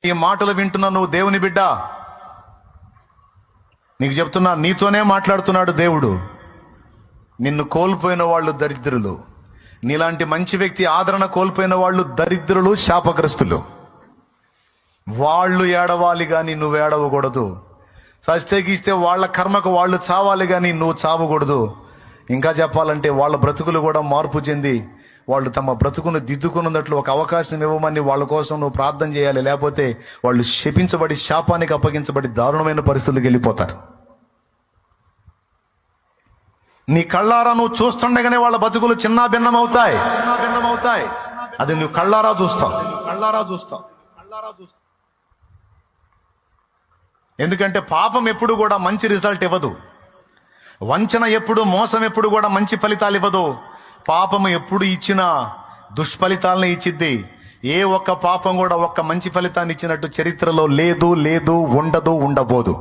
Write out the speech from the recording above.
ఈ మాటలు వింటున్నా నువ్వు దేవుని బిడ్డ, నీకు చెప్తున్నా, నీతోనే మాట్లాడుతున్నాడు దేవుడు. నిన్ను కోల్పోయిన వాళ్ళు దరిద్రులు, నీలాంటి మంచి వ్యక్తి ఆదరణ కోల్పోయిన వాళ్ళు దరిద్రులు, శాపగ్రస్తులు. వాళ్ళు ఏడవాలి కానీ నువ్వు ఏడవకూడదు. సస్తేగిస్తే వాళ్ళ కర్మకు వాళ్ళు చావాలి కానీ నువ్వు చావకూడదు. ఇంకా చెప్పాలంటే వాళ్ళ బ్రతుకులు కూడా మార్పు చెంది వాళ్ళు తమ బ్రతుకును దిద్దుకున్నట్లు ఒక అవకాశం ఇవ్వమని వాళ్ళ కోసం నువ్వు ప్రార్థన చేయాలి. లేకపోతే వాళ్ళు శపించబడి శాపానికి అప్పగించబడి దారుణమైన పరిస్థితులకు వెళ్ళిపోతారు. నీ కళ్ళారా నువ్వు చూస్తుండగానే వాళ్ళ బతుకులు చిన్న భిన్నం అవుతాయి. అది నువ్వు కళ్ళారా చూస్తావు. ఎందుకంటే పాపం ఎప్పుడు కూడా మంచి రిజల్ట్ ఇవ్వదు. వంచన ఎప్పుడు, మోసం ఎప్పుడు కూడా మంచి ఫలితాలు ఇవ్వదు. పాపము ఎప్పుడు ఇచ్చినా దుష్ఫలితాలను ఇచ్చిద్ది. ఏ ఒక్క పాపం కూడా ఒక్క మంచి ఫలితాన్ని ఇచ్చినట్టు చరిత్రలో లేదు, ఉండబోదు.